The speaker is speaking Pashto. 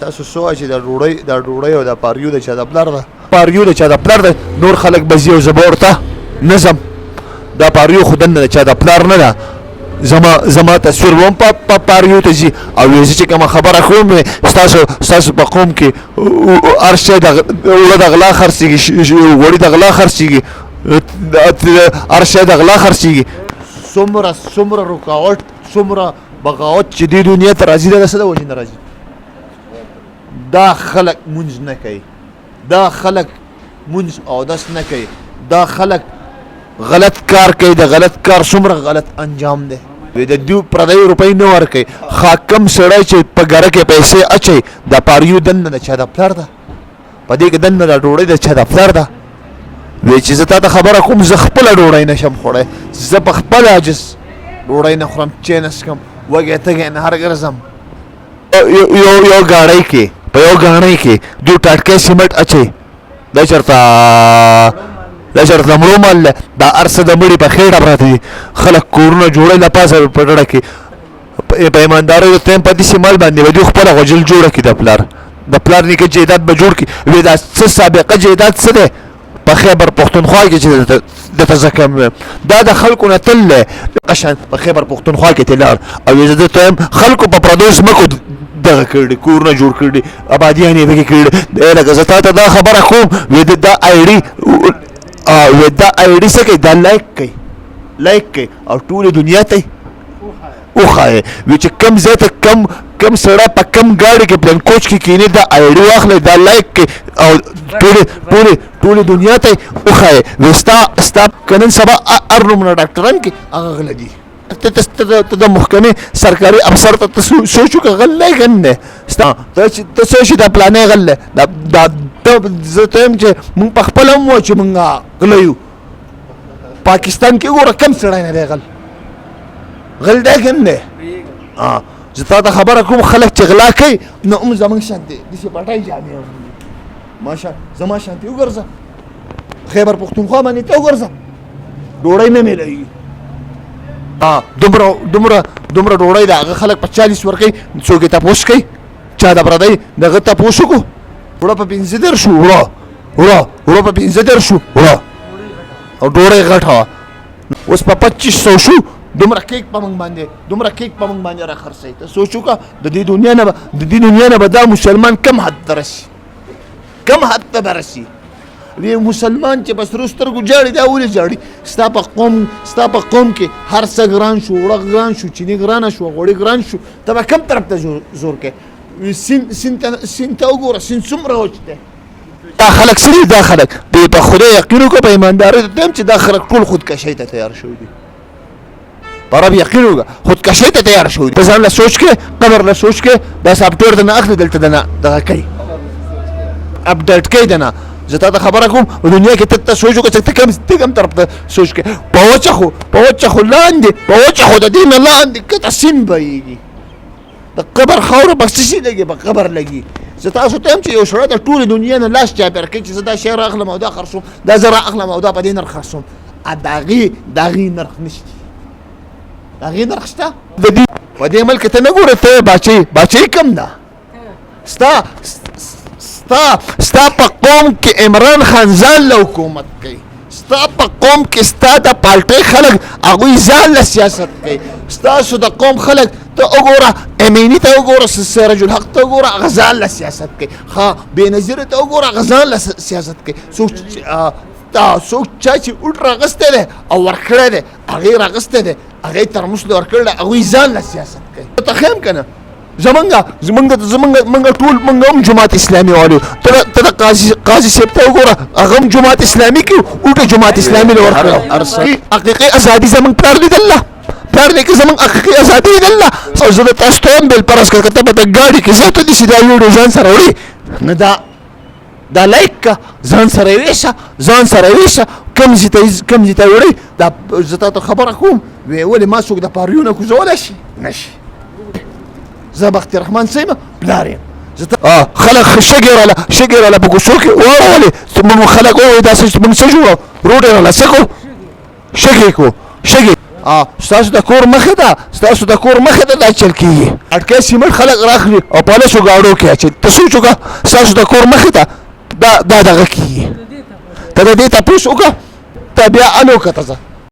تاسو سوچ دا ډوړی او دا پاریو د چا د پلار ده پاریو د چا د پلار ده نور خلک بزي او زبورته نظم دا پاریو خودن د چا د پلار نه ده زما تصویر وم په پاریو ته ځي او چې کوم خبره کوم تاسو په قوم کې ارشه د غلا خرڅيږي وړي د غلا خرڅيږي ارشه د غلا خرڅيږي څومره رکاوټ څومره بغاوت چې دې دنیا ته راځي دا څه د وجې نه راځي دا خلک مونځ نه کوي دا خلک مونځ اودس نه کوي دا خلک غلط کار کوي د غلط کار څومره غلط انجام دی د دوی پردی روپۍ نه ورکوي کم سړی چې په ګره کې پیسې اچوي دا پاریو دننه د چا د پلار ده په دې کې دننه دا ډوډۍ د چا د پلار ده وی چې زه تا ته خبره کوم زه خپله ډوډۍ نشم خوړی زه په خپل عاجز ډوډۍ نه خورم چای نه څښم وږی تږی نهر ګرځم یو ګاډۍ کې په یو ګاډۍ کې دوی ټاټکی سیمنټ اچوي دا چېرته مړو مال دی دا هر څه د مړي په خېټه پراته دي خلک کورونه جوړوي له پاسه په ډډه کې په ایماندارۍ د تیم په داسې مال باندې به دوی خپله غوجل جوړه کړي د پلار نیکه جایداد به جوړ کړي وی دا څه سابقه جایداد څه دی په خیبر پښتونخوا کې چې درته زه کوم دا د خلکو نه تل دی قشان په خیبر پښتونخوا کې تلار او زه درته وایم خلکو په پردو ځمکو دغه کړي کورونه جوړ کړي آبادیان یې پکې کړي لکه زه تا ته دا خبره کوم وی دا آیډي دا آیډي څه کوي دا لایک کوي او ټولې دنیا ته وښایي وی چې کم ځای ته کم سړی په کم ګاډي کې پلین کوچ کې کیني دا آیډي واخلئ دا لایک کوي او ټولې دنیا ته وښایي وی ستا که نن سبا هر نومونه ډاکټران کې هغه غله دي ته د محکمې سرکاري افسر ته سوچ وکړه غل دی که نه دی ته څه شي دا پلانی غل دی زه ته یم چې مونږ په خپله هم وایو چې مونږ غله یو پاکستان کې ګوره کم سړی نه دی غل دی که نه دی زه تا ته خبره کوم خلک چې غلا کوي نو هم زمونږ شانتې داسې پټۍ جامې ماشا زما شانتې وګرځه خیبر پښتونخوا باندې ته وګرځه ډوډۍ نه میلوي دومره ډوډۍ د هغه خلک په 40 ورکوي څوک یې تپوس کوي چا د پردی دغه تپوس وکړو وړه په 15 شو وړه په 15 شو او ډوډۍ غټه وه اوس په 2500 شو دومره کیک په موږ باندې را خرڅوي ته سوچ وکړه د دې دنیا نه به دا مسلمان کم حد ته به رسي وی مسلمان چې په سرو سترګو جاړي دا ولې جاړي ستا په قوم کې هر څه ګران شو وړه ګران شو چینی ګرانه شو غوړي ګران شو ته به کم طرف ته زور کوې سین ته وګوره سین څومره وچ دی دا خلک څه دي دا خلک په خدای یقین وکړه په ایماندارۍ ته چې دا خلک ټول خودکشۍ ته تیار شوي دي په رب یقین وکړه خودکشۍ ته تیار شوي دي په ځان له سوچ کې قبر له سوچ کې دا سافټویر دنه اخلي دلته دنه دغه کوي اپډیټ کوي دنه زه تا ته خبره کوم په دنیا کې ته سوچ وکړه چې ته کوم طرف ته سوچ کوې په وچه خو لاندې په وچه خو د دې نه لاندې کته سیند بهیږي د قبر خاوره په څه شي لګي په قبر لګي زه تاسو ته یم چې یو سړی د ټولې دنیا نه لاس چاپېر کوي چې زه دا شی راخلم او دا خرڅوم دا زه راخلم او دا په دې نرخ خرڅوم د هغې نرخ نشته د هغې نرخ شته د دې په دې ملک ته نه ګوره ته باچۍ کم ده ستا په قوم کې عمران خان ځان له حکومت کوي ستا په قوم کې ستا د پالټۍ خلک هغوی ځان له سیاست کوي ستاسو د قوم خلک ته وګوره امیني ته وګوره سراج الحق ته وګوره هغه ځان له سیاست کوي بېنظیره ته وګوره هغه ځان له سیاست کوي څوک چا چې اوټ راغستی دی او ورکړی دی هغې راغستی دی هغې ترموس له ورکړی دی هغوی ځان له سیاست کوي ته ښه یم که نه زمونږ ټول مونږ هم جماعت اسلامي والو ته د قاضي صاحب ته وګوره هغه هم جماعت اسلامي کې اوټه جماعت اسلامي له ورکړی حقیقي ازادي زمونږ پلار لیدله پلار نیکه زمونږ حقیقي ازادي لیدله او زه د تاسو ته هم بېل فرض کړه که ته په ګاډي کې ځه ته داسې دا ویډیو ځان سره وړې نه دا لایک که ځان سره یې ویشه کم ځای ته وړې دا زه تا ته خبره کوم ولې ما څوک د پاریو نه کوزولی شي نشي زه بختي رحمان صاحب پلار یم خلک شګې راله په کوڅو کې واړولې مونږ خلک ووایي داسې مونږ څه جوړو روډ یې راله څه کړو شګې ستاسو د کور مخې ته ستاسو د کور مخې ته دا چل کېږي اټکۍ سیمنټ خلک راخلي او پالسو ګاډو کې اچوي ته سوچ وکړه ستاسو د کور مخې ته دا دغه کېږي ته د دې تپوس وکړه ته بیا ان وکړه ته ځه